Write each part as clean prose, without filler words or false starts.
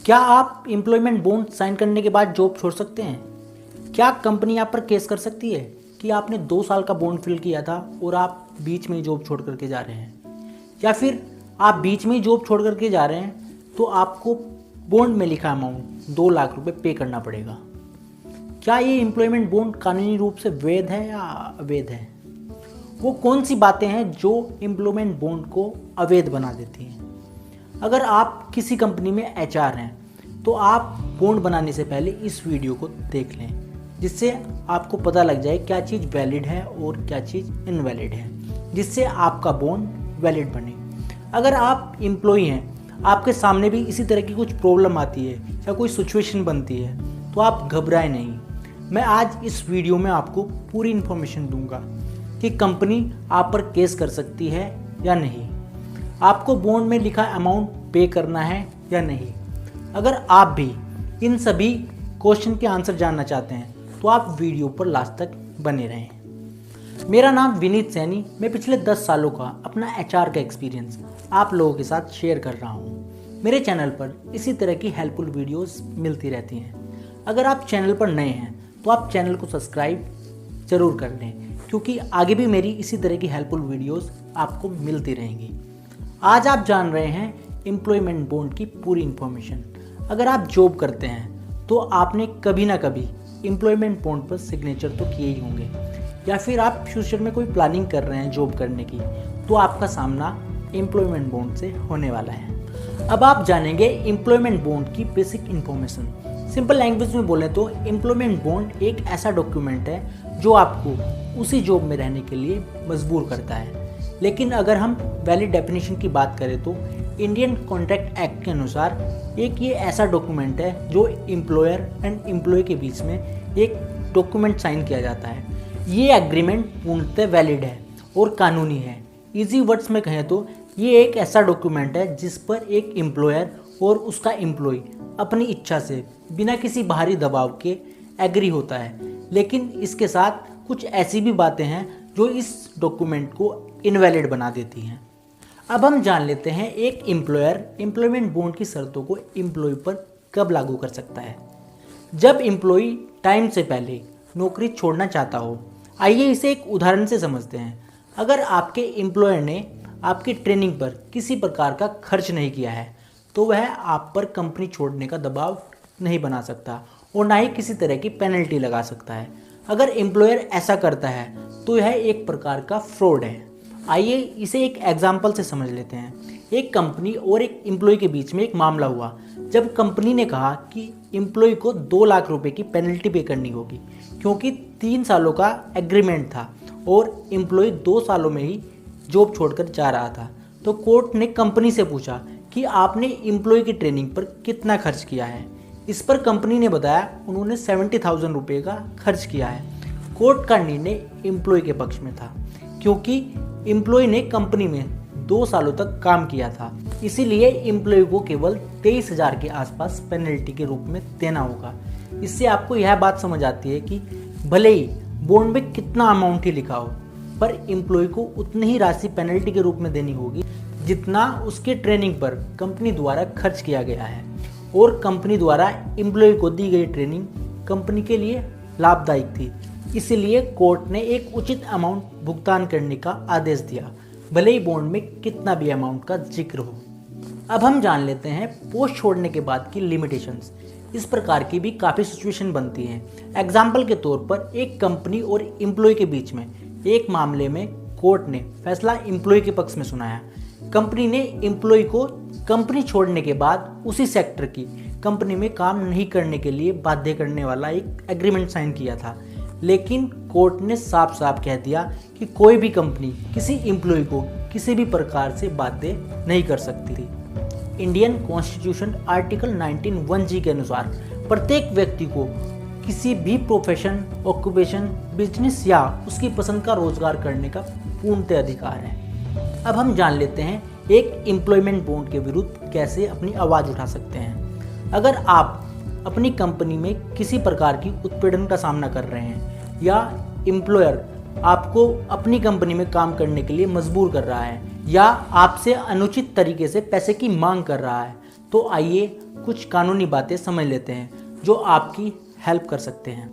क्या आप employment bond sign करने के बाद जॉब छोड़ सकते हैं? क्या कंपनी आप पर केस कर सकती है कि आपने 2 साल का बॉन्ड फिल किया था और आप बीच में ही जॉब छोड़ करके जा रहे हैं? या फिर आप बीच में ही जॉब छोड़ करके जा रहे हैं तो आपको बॉन्ड में लिखा अमाउंट 2 लाख रुपए पे करना पड़ेगा। क्या ये एम्प्लॉयमेंट बॉन्ड कानूनी रूप से वैध है या अवैध है? वो कौन सी बातें हैं जो एम्प्लॉयमेंट बॉन्ड को अवैध बना देती हैं? अगर आप किसी कंपनी में एचआर हैं तो आप बॉन्ड बनाने से पहले इस वीडियो को देख लें, जिससे आपको पता लग जाए क्या चीज़ वैलिड है और क्या चीज़ इनवैलिड है, जिससे आपका बॉन्ड वैलिड बने। अगर आप एम्प्लॉय हैं, आपके सामने भी इसी तरह की कुछ प्रॉब्लम आती है या कोई सिचुएशन बनती है तो आप घबराएं नहीं। मैं आज इस वीडियो में आपको पूरी इन्फॉर्मेशन दूंगा कि कंपनी आप पर केस कर सकती है या नहीं, आपको बॉन्ड में लिखा अमाउंट पे करना है या नहीं। अगर आप भी इन सभी क्वेश्चन के आंसर जानना चाहते हैं तो आप वीडियो पर लास्ट तक बने रहें। मेरा नाम विनीत सैनी, मैं पिछले 10 सालों का अपना एचआर का एक्सपीरियंस आप लोगों के साथ शेयर कर रहा हूँ। मेरे चैनल पर इसी तरह की हेल्पफुल वीडियोस मिलती रहती हैं। अगर आप चैनल पर नए हैं तो आप चैनल को सब्सक्राइब ज़रूर कर लें, क्योंकि आगे भी मेरी इसी तरह की हेल्पफुल वीडियोस आपको मिलती रहेंगी। आज आप जान रहे हैं एम्प्लॉयमेंट बॉन्ड की पूरी इन्फॉर्मेशन। अगर आप जॉब करते हैं तो आपने कभी ना कभी एम्प्लॉयमेंट बॉन्ड पर सिग्नेचर तो किए ही होंगे, या फिर आप फ्यूचर में कोई प्लानिंग कर रहे हैं जॉब करने की तो आपका सामना एम्प्लॉयमेंट बॉन्ड से होने वाला है। अब आप जानेंगे एम्प्लॉयमेंट बॉन्ड की बेसिक इन्फॉर्मेशन। सिंपल लैंग्वेज में बोलें तो एम्प्लॉयमेंट बॉन्ड एक ऐसा डॉक्यूमेंट है जो आपको उसी जॉब में रहने के लिए मजबूर करता है। लेकिन अगर हम वैलिड डेफिनेशन की बात करें तो इंडियन कॉन्ट्रैक्ट एक्ट के अनुसार ये ऐसा डॉक्यूमेंट है जो एम्प्लॉयर एंड एम्प्लॉय के बीच में एक डॉक्यूमेंट साइन किया जाता है। ये एग्रीमेंट पूर्णतः वैलिड है और कानूनी है। इजी वर्ड्स में कहें तो ये एक ऐसा डॉक्यूमेंट है जिस पर एक एम्प्लॉयर और उसका एम्प्लॉय अपनी इच्छा से बिना किसी बाहरी दबाव के एग्री होता है। लेकिन इसके साथ कुछ ऐसी भी बातें हैं जो इस डॉक्यूमेंट को इनवैलिड बना देती हैं। अब हम जान लेते हैं एक एम्प्लॉयर एम्प्लॉयमेंट बॉन्ड की शर्तों को एम्प्लॉय पर कब लागू कर सकता है। जब एम्प्लॉय टाइम से पहले नौकरी छोड़ना चाहता हो। आइए इसे एक उदाहरण से समझते हैं। अगर आपके एम्प्लॉयर ने आपकी ट्रेनिंग पर किसी प्रकार का खर्च नहीं किया है तो वह आप पर कंपनी छोड़ने का दबाव नहीं बना सकता और ना ही किसी तरह की पेनल्टी लगा सकता है। अगर एम्प्लॉयर ऐसा करता है तो यह एक प्रकार का फ्रॉड है। आइए इसे एक एग्जाम्पल से समझ लेते हैं। एक कंपनी और एक एम्प्लॉय के बीच में एक मामला हुआ जब कंपनी ने कहा कि एम्प्लॉय को 2 लाख रुपए की पेनल्टी पे करनी होगी, क्योंकि 3 सालों का एग्रीमेंट था और एम्प्लॉय 2 सालों में ही जॉब छोड़कर जा रहा था। तो कोर्ट ने कंपनी से पूछा कि आपने एम्प्लॉय की ट्रेनिंग पर कितना खर्च किया है। इस पर कंपनी ने बताया उन्होंने 70,000 रुपये का खर्च किया है। कोर्ट का निर्णय एम्प्लॉय के पक्ष में था, क्योंकि एम्प्लॉय ने कंपनी में 2 सालों तक काम किया था। इसीलिए एम्प्लॉय को केवल 23,000 के आसपास पेनल्टी के रूप में देना होगा। इससे आपको यह बात समझ आती है कि भले ही बॉन्ड में कितना अमाउंट ही लिखा हो, पर एम्प्लॉय को उतनी ही राशि पेनल्टी के रूप में देनी होगी जितना उसके ट्रेनिंग पर कंपनी द्वारा खर्च किया गया है। और कंपनी द्वारा एम्प्लॉय को दी गई ट्रेनिंग कंपनी के लिए लाभदायक थी, इसलिए कोर्ट ने एक उचित अमाउंट भुगतान करने का आदेश दिया, भले ही बॉन्ड में कितना भी अमाउंट का जिक्र हो। अब हम जान लेते हैं पोस्ट छोड़ने के बाद की लिमिटेशंस। इस प्रकार की भी काफ़ी सिचुएशन बनती हैं। एग्जाम्पल के तौर पर एक कंपनी और एम्प्लॉय के बीच में एक मामले में कोर्ट ने फैसला एम्प्लॉय के पक्ष में सुनाया। कंपनी ने एम्प्लॉय को कंपनी छोड़ने के बाद उसी सेक्टर की कंपनी में काम नहीं करने के लिए बाध्य करने वाला एक एग्रीमेंट साइन किया था। लेकिन कोर्ट ने साफ साफ कह दिया कि कोई भी कंपनी किसी एम्प्लॉय को किसी भी प्रकार से बाध्य नहीं कर सकती थी। इंडियन कॉन्स्टिट्यूशन आर्टिकल 19(1)(g) के अनुसार प्रत्येक व्यक्ति को किसी भी प्रोफेशन, ऑक्यूपेशन, बिजनेस या उसकी पसंद का रोजगार करने का पूर्णतः अधिकार है। अब हम जान लेते हैं एक एम्प्लॉयमेंट बॉन्ड के विरुद्ध कैसे अपनी आवाज़ उठा सकते हैं। अगर आप अपनी कंपनी में किसी प्रकार की उत्पीड़न का सामना कर रहे हैं या एम्प्लॉयर आपको अपनी कंपनी में काम करने के लिए मजबूर कर रहा है या आपसे अनुचित तरीके से पैसे की मांग कर रहा है, तो तो आइए कुछ कानूनी बातें समझ लेते हैं जो आपकी हेल्प कर सकते हैं।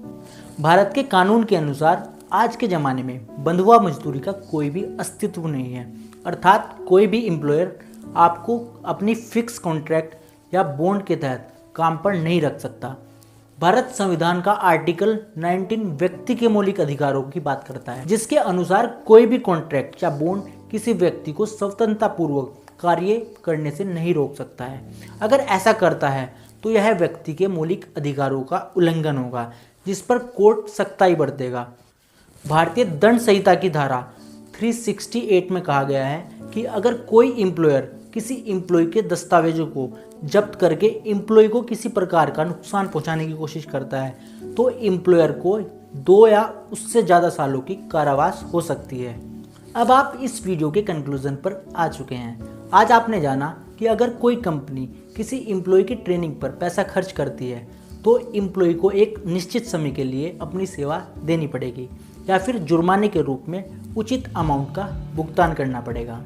भारत के कानून के अनुसार आज के ज़माने में बंधुआ मजदूरी का कोई भी अस्तित्व नहीं है, अर्थात कोई भी एम्प्लॉयर आपको अपनी फिक्स कॉन्ट्रैक्ट या बॉन्ड के तहत काम पर नहीं रख सकता। भारत संविधान का आर्टिकल 19 व्यक्ति के मौलिक अधिकारों की बात करता है, जिसके अनुसार कोई भी कॉन्ट्रैक्ट या बॉन्ड किसी व्यक्ति को स्वतंत्रतापूर्वक कार्य करने से नहीं रोक सकता है। अगर ऐसा करता है तो यह व्यक्ति के मौलिक अधिकारों का उल्लंघन होगा, जिस पर कोर्ट सख्ताई बरतेगा। भारतीय दंड संहिता की धारा 368 में कहा गया है कि अगर कोई एम्प्लॉयर किसी एम्प्लॉय के दस्तावेजों को जब्त करके एम्प्लॉय को किसी प्रकार का नुकसान पहुंचाने की कोशिश करता है तो एम्प्लॉयर को 2 या उससे ज़्यादा सालों की कारावास हो सकती है। अब आप इस वीडियो के कंक्लूजन पर आ चुके हैं। आज आपने जाना कि अगर कोई कंपनी किसी एम्प्लॉय की ट्रेनिंग पर पैसा खर्च करती है तो एम्प्लॉय को एक निश्चित समय के लिए अपनी सेवा देनी पड़ेगी या फिर जुर्माने के रूप में उचित अमाउंट का भुगतान करना पड़ेगा।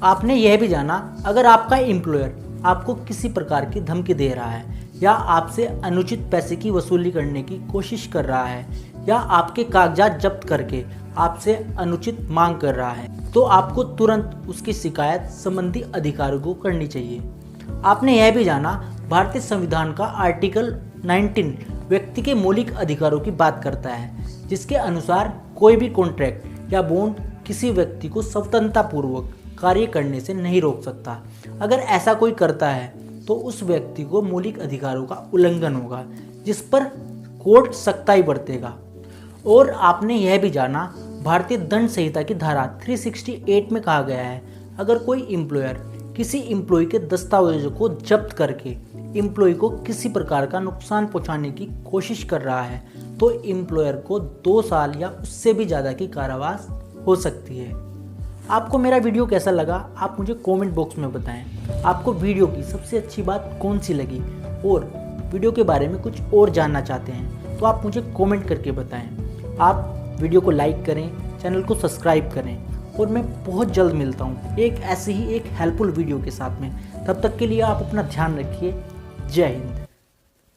आपने यह भी जाना अगर आपका एम्प्लॉयर आपको किसी प्रकार की धमकी दे रहा है या आपसे अनुचित पैसे की वसूली करने की कोशिश कर रहा है या आपके कागजात जब्त करके आपसे अनुचित मांग कर रहा है तो आपको तुरंत उसकी शिकायत संबंधी अधिकारियों को करनी चाहिए। आपने यह भी जाना भारतीय संविधान का आर्टिकल 19 व्यक्ति के मौलिक अधिकारों की बात करता है, जिसके अनुसार कोई भी कॉन्ट्रैक्ट या बॉन्ड किसी व्यक्ति को स्वतंत्रतापूर्वक कार्य करने से नहीं रोक सकता। अगर ऐसा कोई करता है तो उस व्यक्ति को मौलिक अधिकारों का उल्लंघन होगा, जिस पर कोर्ट सख्ताई बरतेगा। और आपने यह भी जाना भारतीय दंड संहिता की धारा 368 में कहा गया है अगर कोई एम्प्लॉयर किसी एम्प्लॉय के दस्तावेजों को जब्त करके एम्प्लॉय को किसी प्रकार का नुकसान पहुंचाने की कोशिश कर रहा है तो एम्प्लॉयर को 2 साल या उससे भी ज़्यादा की कारावास हो सकती है। आपको मेरा वीडियो कैसा लगा आप मुझे कमेंट बॉक्स में बताएं। आपको वीडियो की सबसे अच्छी बात कौन सी लगी और वीडियो के बारे में कुछ और जानना चाहते हैं तो आप मुझे कमेंट करके बताएं। आप वीडियो को लाइक करें, चैनल को सब्सक्राइब करें और मैं बहुत जल्द मिलता हूँ एक ऐसे ही एक हेल्पफुल वीडियो के साथ में। तब तक के लिए आप अपना ध्यान रखिए। जय हिंद।